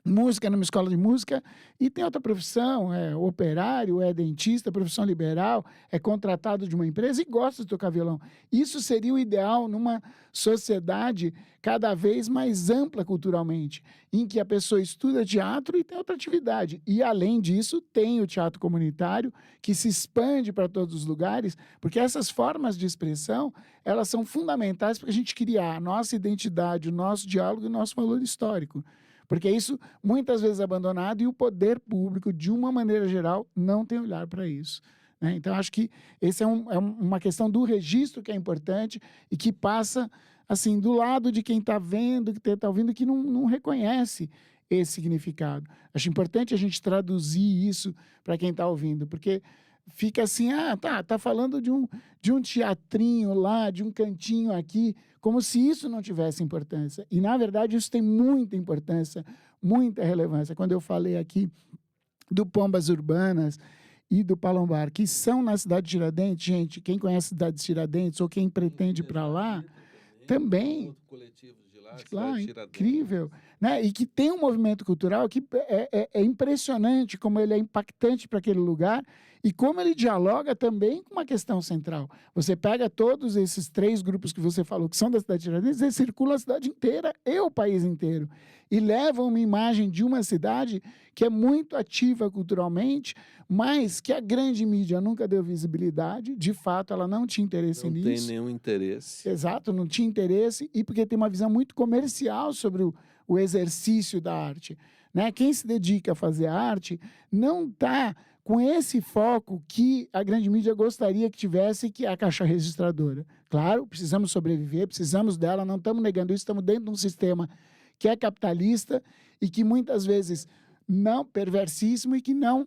música numa escola de música e tem outra profissão, é operário, é dentista, profissão liberal, é contratado de uma empresa e gosta de tocar violão. Isso seria o ideal numa sociedade cada vez mais ampla culturalmente, em que a pessoa estuda teatro e tem outra atividade. E, além disso, tem o teatro comunitário, que se expande para todos os lugares, porque essas formas de expressão, elas são fundamentais para a gente criar a nossa identidade, o nosso diálogo e o nosso valor histórico. Porque isso, muitas vezes, é abandonado e o poder público, de uma maneira geral, não tem olhar para isso, né? Então, acho que essa é uma questão do registro que é importante e que passa, assim, do lado de quem está vendo, que está ouvindo, que não reconhece esse significado. Acho importante a gente traduzir isso para quem está ouvindo, porque fica assim, tá falando de um teatrinho lá, de um cantinho aqui, como se isso não tivesse importância. E, na verdade, isso tem muita importância, muita relevância. Quando eu falei aqui do Pombas Urbanas e do Palombar, que são na cidade de Tiradentes, gente, quem conhece a cidade de Tiradentes ou quem pretende ir para lá, também, outro coletivo de lá, de cidade lá, de Tiradentes. incrível, né? E que tem um movimento cultural que é impressionante como ele é impactante para aquele lugar e como ele dialoga também com uma questão central. Você pega todos esses 3 grupos que você falou, que são da cidade de Tiradentes, eles circulam a cidade inteira e o país inteiro, e levam uma imagem de uma cidade que é muito ativa culturalmente, mas que a grande mídia nunca deu visibilidade, de fato ela não tinha interesse Não tem nisso. nenhum interesse. Exato, não tinha interesse e porque tem uma visão muito comercial sobre o exercício da arte, né? Quem se dedica a fazer arte não está com esse foco que a grande mídia gostaria que tivesse, que é a caixa registradora. Claro, precisamos sobreviver, precisamos dela, não estamos negando isso, estamos dentro de um sistema que é capitalista e que muitas vezes não perversíssimo e que não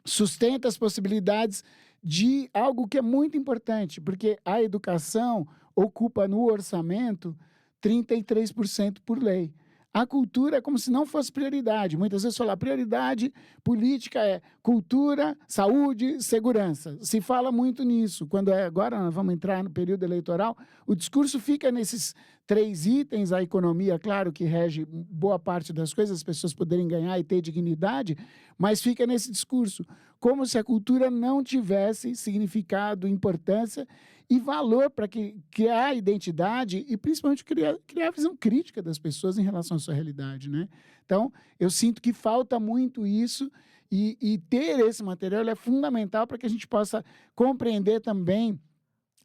sustenta as possibilidades de algo que é muito importante, porque a educação ocupa no orçamento 33% por lei. A cultura é como se não fosse prioridade. Muitas vezes falar prioridade política é cultura, saúde, segurança. Se fala muito nisso. Quando agora nós vamos entrar no período eleitoral, o discurso fica nesses 3 itens, a economia, claro, que rege boa parte das coisas, as pessoas poderem ganhar e ter dignidade, mas fica nesse discurso, como se a cultura não tivesse significado, importância e valor para criar identidade e, principalmente, criar a visão crítica das pessoas em relação à sua realidade, né? Então, eu sinto que falta muito isso e ter esse material é fundamental para que a gente possa compreender também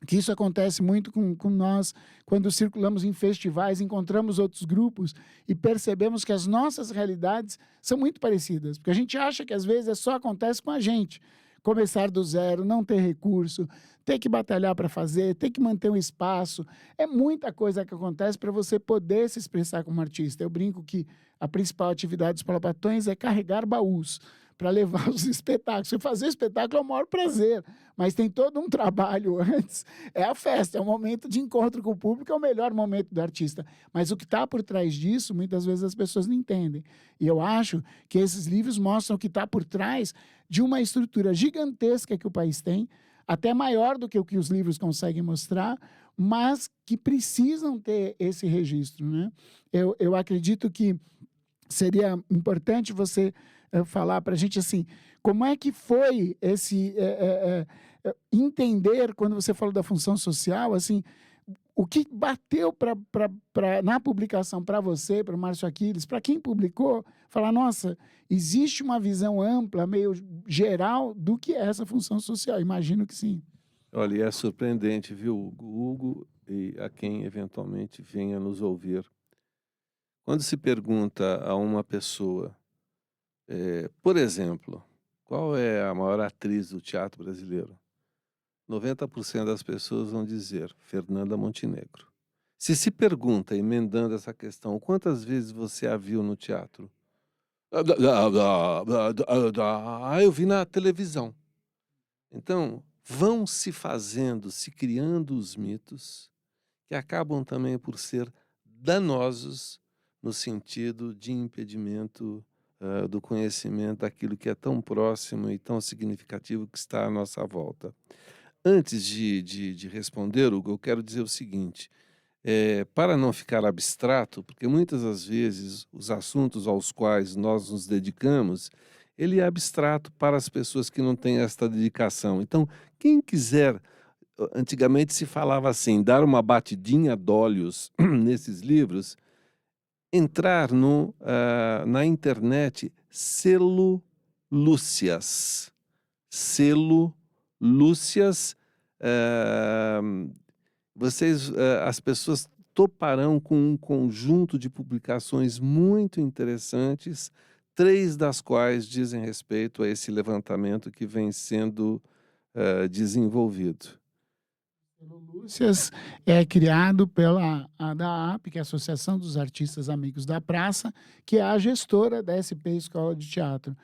que isso acontece muito com nós, quando circulamos em festivais, encontramos outros grupos e percebemos que as nossas realidades são muito parecidas, porque a gente acha que às vezes só acontece com a gente. Começar do zero, não ter recurso, ter que batalhar para fazer, ter que manter um espaço. É muita coisa que acontece para você poder se expressar como artista. Eu brinco que a principal atividade dos Palopatões é carregar baús para levar os espetáculos. Você fazer espetáculo é o maior prazer, mas tem todo um trabalho antes. É a festa, é o momento de encontro com o público, é o melhor momento do artista. Mas o que está por trás disso, muitas vezes as pessoas não entendem. E eu acho que esses livros mostram o que está por trás de uma estrutura gigantesca que o país tem, até maior do que o que os livros conseguem mostrar, mas que precisam ter esse registro, né? Eu acredito que seria importante você falar para a gente assim, como é que foi esse entender, quando você falou da função social, assim, o que bateu na publicação para você, para o Márcio Aquiles, para quem publicou, falar, nossa, existe uma visão ampla, meio geral, do que é essa função social? Imagino que sim. Olha, é surpreendente, viu, Hugo, e a quem eventualmente venha nos ouvir. Quando se pergunta a uma pessoa, por exemplo, qual é a maior atriz do teatro brasileiro? 90% das pessoas vão dizer Fernanda Montenegro. Se pergunta, emendando essa questão, quantas vezes você a viu no teatro? Eu vi na televisão. Então, vão se fazendo, se criando os mitos que acabam também por ser danosos no sentido de impedimento do conhecimento daquilo que é tão próximo e tão significativo que está à nossa volta. Antes de responder, Hugo, eu quero dizer o seguinte, para não ficar abstrato, porque muitas das vezes os assuntos aos quais nós nos dedicamos, ele é abstrato para as pessoas que não têm esta dedicação. Então, quem quiser, antigamente se falava assim, dar uma batidinha de olhos nesses livros, entrar na internet, Selo Lúcias. Selo Lúcias, as pessoas toparão com um conjunto de publicações muito interessantes, 3 das quais dizem respeito a esse levantamento que vem sendo desenvolvido. Lúcias é criado pela ADAAP, que é a Associação dos Artistas Amigos da Praça, que é a gestora da SP Escola de Teatro.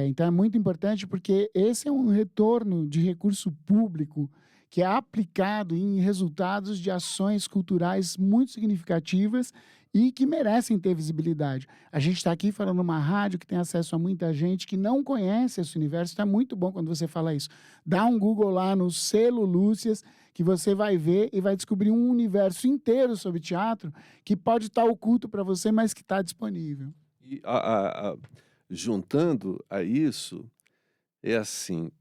Então é muito importante porque esse é um retorno de recurso público que é aplicado em resultados de ações culturais muito significativas e que merecem ter visibilidade. A gente está aqui falando numa rádio que tem acesso a muita gente que não conhece esse universo, então é muito bom quando você fala isso. Dá um Google lá no Selo Lúcias, que você vai ver e vai descobrir um universo inteiro sobre teatro que pode estar oculto para você, mas que está disponível. E juntando a isso, é assim,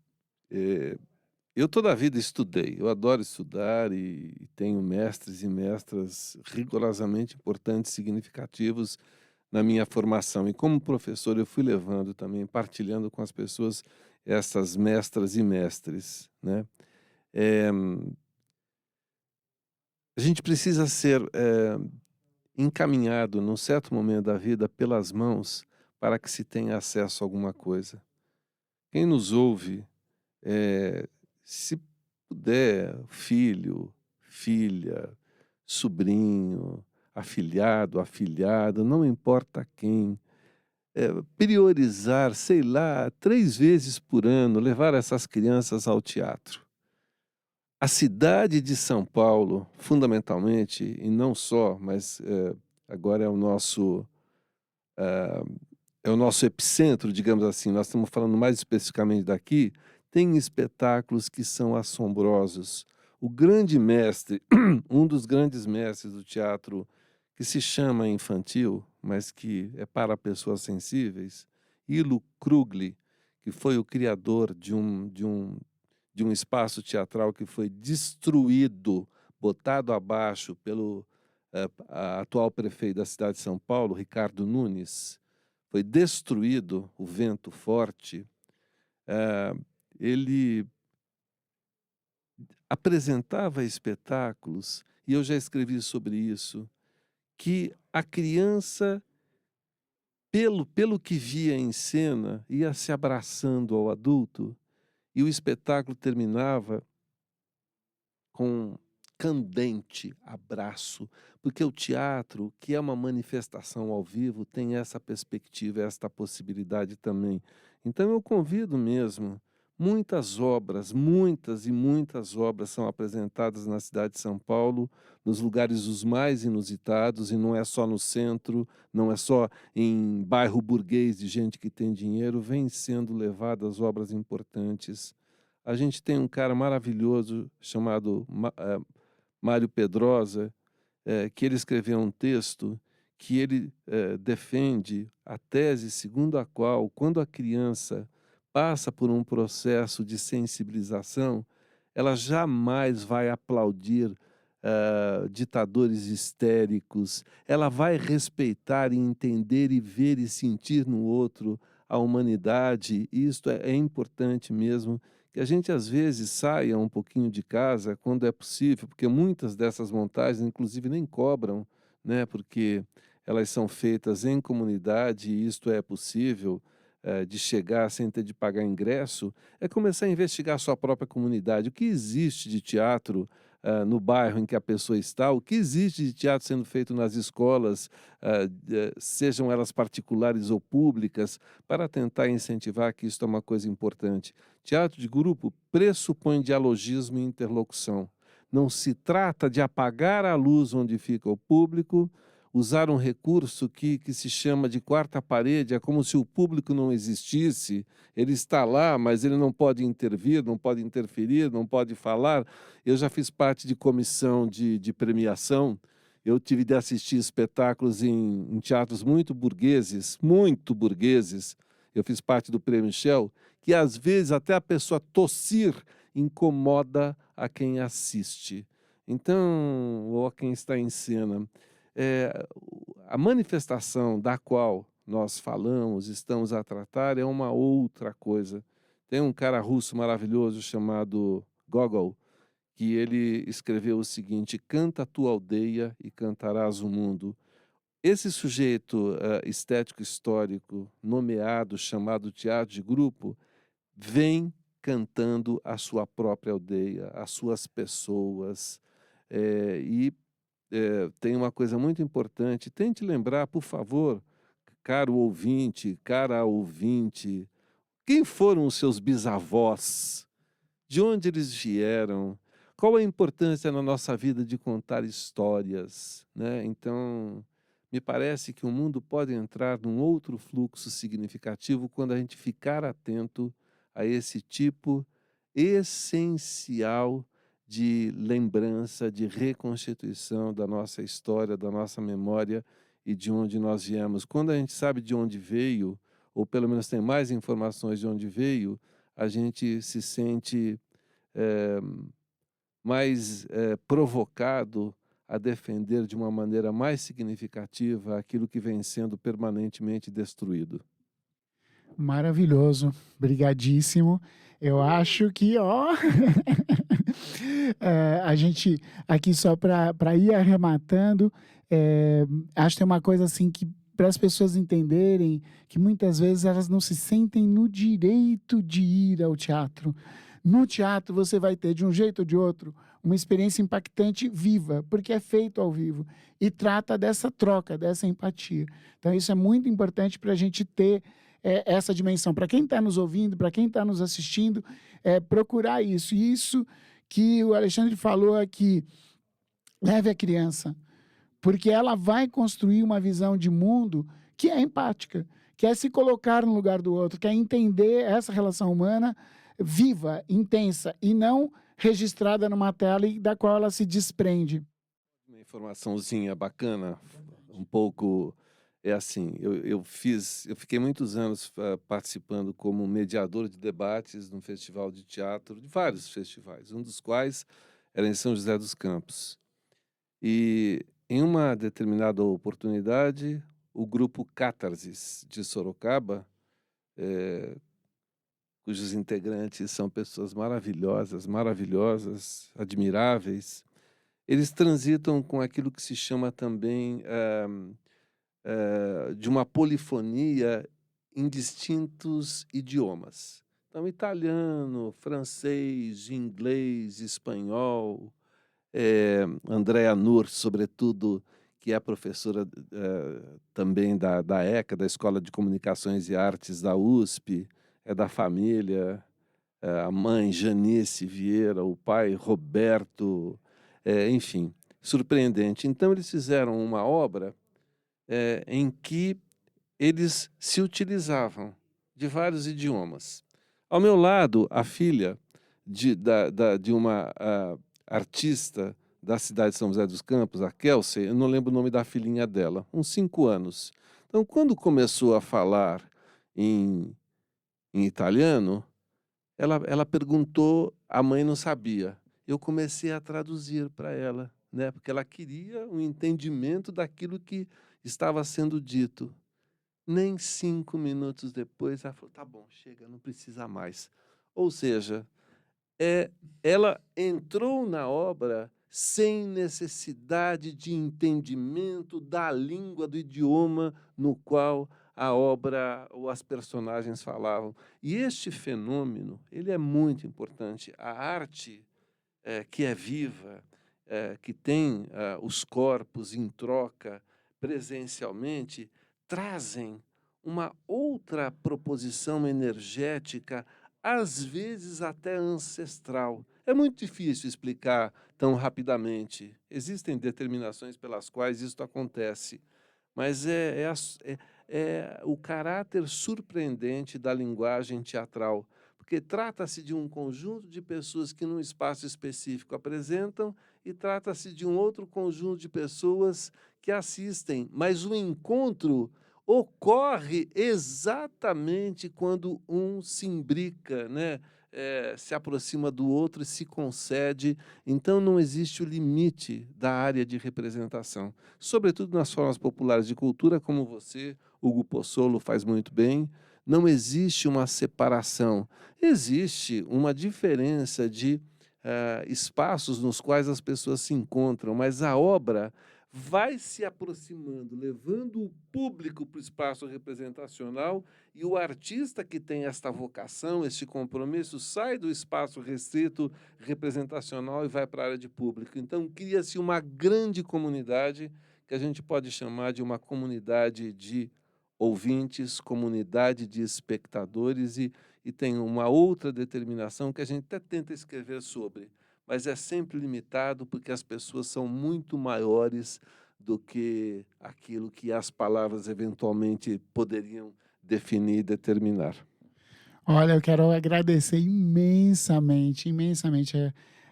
eu toda a vida estudei, eu adoro estudar e tenho mestres e mestras rigorosamente importantes, significativos na minha formação. E como professor eu fui levando também, partilhando com as pessoas essas mestras e mestres, né. Eh, a gente precisa ser, encaminhado num certo momento da vida pelas mãos para que se tenha acesso a alguma coisa. Quem nos ouve, se puder, filho, filha, sobrinho, afilhado, afilhada, não importa quem, priorizar, sei lá, 3 vezes por ano, levar essas crianças ao teatro. A cidade de São Paulo, fundamentalmente, e não só, mas, agora é o nosso epicentro, digamos assim, nós estamos falando mais especificamente daqui, tem espetáculos que são assombrosos. O grande mestre, um dos grandes mestres do teatro, que se chama infantil, mas que é para pessoas sensíveis, Ilo Krugli, que foi o criador de um espaço teatral que foi destruído, botado abaixo pelo atual prefeito da cidade de São Paulo, Ricardo Nunes, foi destruído, o vento forte. Ele apresentava espetáculos, e eu já escrevi sobre isso, que a criança, pelo que via em cena, ia se abraçando ao adulto, e o espetáculo terminava com candente abraço, porque o teatro, que é uma manifestação ao vivo, tem essa perspectiva, esta possibilidade também. Então eu convido mesmo, muitas obras, muitas e muitas obras são apresentadas na cidade de São Paulo, nos lugares os mais inusitados, e não é só no centro, não é só em bairro burguês de gente que tem dinheiro, vêm sendo levadas obras importantes. A gente tem um cara maravilhoso chamado Mário Pedrosa, que ele escreveu um texto que ele defende a tese segundo a qual, quando a criança passa por um processo de sensibilização, ela jamais vai aplaudir ditadores histéricos, ela vai respeitar e entender e ver e sentir no outro a humanidade, e isto é importante mesmo, que a gente às vezes saia um pouquinho de casa quando é possível, porque muitas dessas montagens, inclusive, nem cobram, né? Porque elas são feitas em comunidade e isto é possível, de chegar sem ter de pagar ingresso, é começar a investigar a sua própria comunidade. O que existe de teatro no bairro em que a pessoa está, o que existe de teatro sendo feito nas escolas, sejam elas particulares ou públicas, para tentar incentivar que isso é uma coisa importante. Teatro de grupo pressupõe dialogismo e interlocução. Não se trata de apagar a luz onde fica o público, usar um recurso que se chama de quarta parede, é como se o público não existisse, ele está lá, mas ele não pode intervir, não pode interferir, não pode falar. Eu já fiz parte de comissão de premiação, eu tive de assistir espetáculos em teatros muito burgueses, eu fiz parte do Prêmio Shell, que às vezes até a pessoa tossir incomoda a quem assiste. Então, ou a quem está em cena. A manifestação da qual nós falamos, estamos a tratar, é uma outra coisa. Tem um cara russo maravilhoso chamado Gogol, que ele escreveu o seguinte: canta a tua aldeia e cantarás o mundo. Esse sujeito estético histórico, nomeado, chamado teatro de grupo, vem cantando a sua própria aldeia, as suas pessoas, e tem uma coisa muito importante, tente lembrar, por favor, caro ouvinte, cara ouvinte, quem foram os seus bisavós? De onde eles vieram? qual a importância na nossa vida de contar histórias, né? Então, me parece que o mundo pode entrar num outro fluxo significativo quando a gente ficar atento a esse tipo essencial de lembrança, de reconstituição da nossa história, da nossa memória e de onde nós viemos. Quando a gente sabe de onde veio, ou pelo menos tem mais informações de onde veio, a gente se sente eh, mais provocado a defender de uma maneira mais significativa aquilo que vem sendo permanentemente destruído. Maravilhoso, brigadíssimo. Eu acho que, ó, a gente aqui só para ir arrematando, acho que tem uma coisa assim que para as pessoas entenderem que muitas vezes elas não se sentem no direito de ir ao teatro. No teatro você vai ter, de um jeito ou de outro, uma experiência impactante viva, porque é feito ao vivo e trata dessa troca, dessa empatia. Então isso é muito importante para a gente ter essa dimensão. Para quem está nos ouvindo, para quem está nos assistindo, procurar isso. E isso que o Alexandre falou aqui, leve a criança, porque ela vai construir uma visão de mundo que é empática, que é se colocar no lugar do outro, que é entender essa relação humana viva, intensa, e não registrada numa tela e da qual ela se desprende. Uma informaçãozinha bacana, um pouco é assim, eu fiquei muitos anos participando como mediador de debates num festival de teatro, de vários festivais, um dos quais era em São José dos Campos. E em uma determinada oportunidade, o grupo Catarsis de Sorocaba, eh, cujos integrantes são pessoas maravilhosas, maravilhosas, admiráveis, eles transitam com aquilo que se chama também de uma polifonia em distintos idiomas. Então, italiano, francês, inglês, espanhol, Andrea Nur, sobretudo, que é professora também da ECA, da Escola de Comunicações e Artes da USP, é da família, a mãe Janice Vieira, o pai Roberto, enfim, surpreendente. Então, eles fizeram uma obra em que eles se utilizavam de vários idiomas. Ao meu lado, a filha de uma artista da cidade de São José dos Campos, a Kelsey, eu não lembro o nome da filhinha dela, uns 5 anos. Então, quando começou a falar em, em italiano, ela perguntou, a mãe não sabia. Eu comecei a traduzir para ela, né? Porque ela queria um entendimento daquilo que estava sendo dito. Nem 5 minutos depois, ela falou: tá bom, chega, não precisa mais. Ou seja, ela entrou na obra sem necessidade de entendimento da língua, do idioma no qual a obra ou as personagens falavam. E este fenômeno, ele é muito importante. A arte que é viva, que tem os corpos em troca presencialmente, trazem uma outra proposição energética, às vezes até ancestral. É muito difícil explicar tão rapidamente. Existem determinações pelas quais isso acontece, mas é o caráter surpreendente da linguagem teatral, porque trata-se de um conjunto de pessoas que, num espaço específico, apresentam, e trata-se de um outro conjunto de pessoas que assistem, mas o encontro ocorre exatamente quando um se imbrica, né? Se aproxima do outro e se concede. Então, não existe o limite da área de representação, sobretudo nas formas populares de cultura, como você, Hugo Pozzolo, faz muito bem. Não existe uma separação, existe uma diferença de espaços nos quais as pessoas se encontram, mas a obra vai se aproximando, levando o público para o espaço representacional, e o artista que tem esta vocação, este compromisso, sai do espaço restrito representacional e vai para a área de público. Então, cria-se uma grande comunidade, que a gente pode chamar de uma comunidade de ouvintes, comunidade de espectadores, e tem uma outra determinação que a gente até tenta escrever sobre, mas é sempre limitado porque as pessoas são muito maiores do que aquilo que as palavras eventualmente poderiam definir e determinar. Olha, eu quero agradecer imensamente, imensamente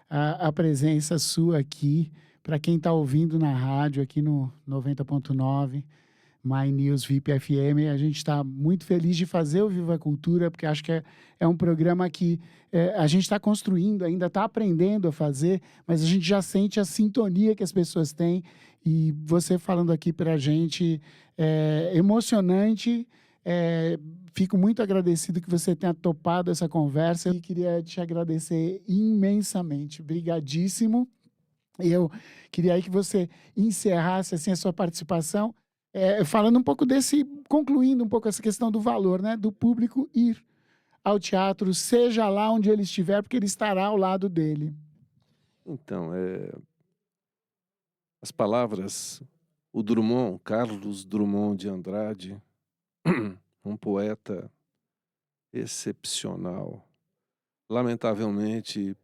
a presença sua aqui. Para quem está ouvindo na rádio aqui no 90.9, My News VIP FM, a gente está muito feliz de fazer o Viva a Cultura, porque acho que é um programa que a gente está construindo, ainda está aprendendo a fazer, mas a gente já sente a sintonia que as pessoas têm. E você falando aqui para a gente é emocionante. É, fico muito agradecido que você tenha topado essa conversa e queria te agradecer imensamente. Obrigadíssimo. E eu queria aí que você encerrasse assim a sua participação, falando um pouco concluindo um pouco essa questão do valor, né, do público ir ao teatro, seja lá onde ele estiver, porque ele estará ao lado dele. Então, as palavras, o Drummond, Carlos Drummond de Andrade, um poeta excepcional, lamentavelmente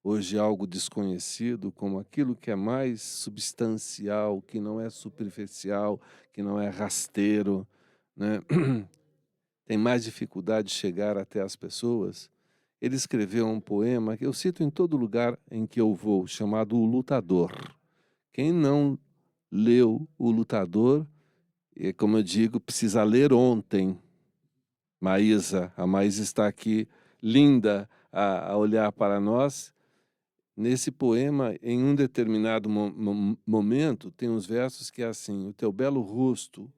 hoje algo desconhecido, como aquilo que é mais substancial, que não é superficial, que não é rasteiro, né? Tem mais dificuldade de chegar até as pessoas. Ele escreveu um poema que eu cito em todo lugar em que eu vou, chamado O Lutador. Quem não leu O Lutador, como eu digo, precisa ler ontem. A Maísa está aqui, linda, a olhar para nós. Nesse poema, em um determinado momento, tem uns versos que é assim: o teu belo rosto,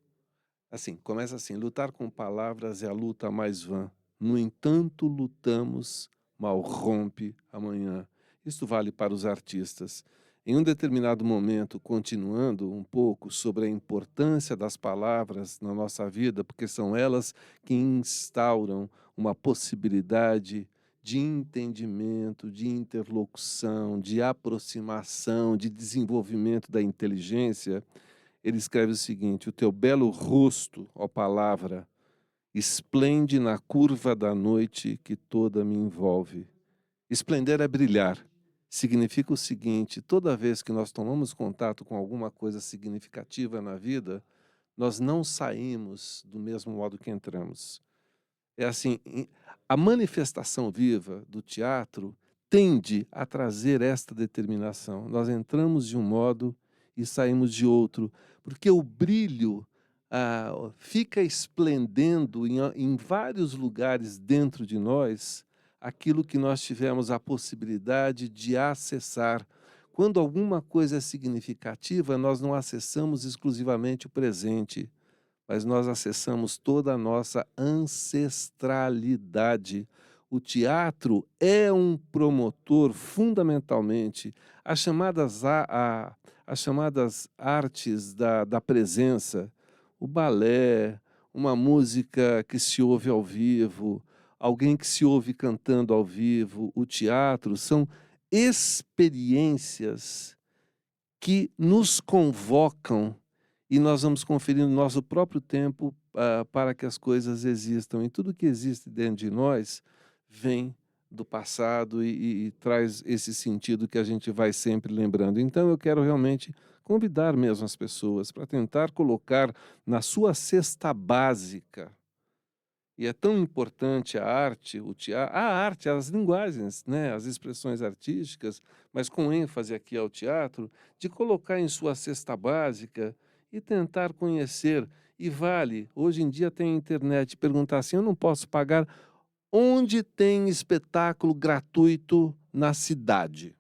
assim, começa assim: lutar com palavras é a luta mais vã. No entanto, lutamos, mal rompe amanhã. Isto vale para os artistas. Em um determinado momento, continuando um pouco sobre a importância das palavras na nossa vida, porque são elas que instauram uma possibilidade de entendimento, de interlocução, de aproximação, de desenvolvimento da inteligência, ele escreve o seguinte: o teu belo rosto, ó palavra, esplende na curva da noite que toda me envolve. Esplender é brilhar. Significa o seguinte: toda vez que nós tomamos contato com alguma coisa significativa na vida, nós não saímos do mesmo modo que entramos. É assim, a manifestação viva do teatro tende a trazer esta determinação. Nós entramos de um modo e saímos de outro, porque o brilho fica esplendendo em vários lugares dentro de nós aquilo que nós tivemos a possibilidade de acessar. Quando alguma coisa é significativa, nós não acessamos exclusivamente o presente, mas nós acessamos toda a nossa ancestralidade. O teatro é um promotor, fundamentalmente, as chamadas artes da presença, o balé, uma música que se ouve ao vivo, alguém que se ouve cantando ao vivo, o teatro, são experiências que nos convocam e nós vamos conferindo nosso próprio tempo para que as coisas existam. E tudo que existe dentro de nós vem do passado e traz esse sentido que a gente vai sempre lembrando. Então eu quero realmente convidar mesmo as pessoas para tentar colocar na sua cesta básica. E é tão importante a arte, a arte, as linguagens, né, as expressões artísticas, mas com ênfase aqui ao teatro, de colocar em sua cesta básica e tentar conhecer. E vale, hoje em dia tem internet, perguntar assim: eu não posso pagar, onde tem espetáculo gratuito na cidade?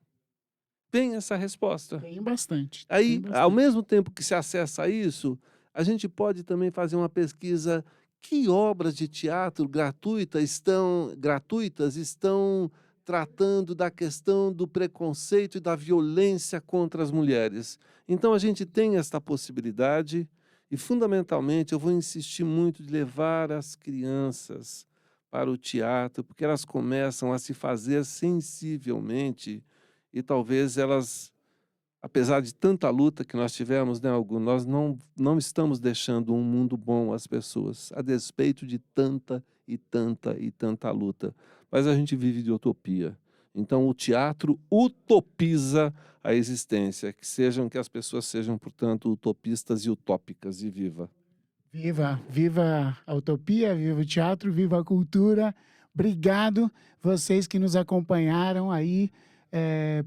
Vem essa resposta. Tem bastante, tem Aí, ao bastante. mesmo tempo que se acessa a isso, a gente pode também fazer uma pesquisa: que obras de teatro gratuitas estão tratando da questão do preconceito e da violência contra as mulheres. Então a gente tem esta possibilidade e, fundamentalmente, eu vou insistir muito de levar as crianças para o teatro, porque elas começam a se fazer sensivelmente e talvez elas, apesar de tanta luta que nós tivemos, né, Algu, nós não estamos deixando um mundo bom às pessoas, a despeito de tanta e tanta e tanta luta. Mas a gente vive de utopia. Então, o teatro utopiza a existência, que as pessoas sejam, portanto, utopistas e utópicas, e viva. Viva, viva a utopia, viva o teatro, viva a cultura. Obrigado vocês que nos acompanharam aí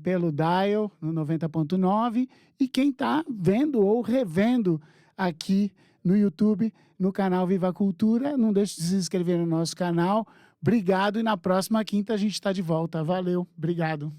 pelo Dial no 90.9 e quem está vendo ou revendo aqui no YouTube, no canal Viva a Cultura. Não deixe de se inscrever no nosso canal. Obrigado e na próxima quinta a gente está de volta. Valeu, obrigado.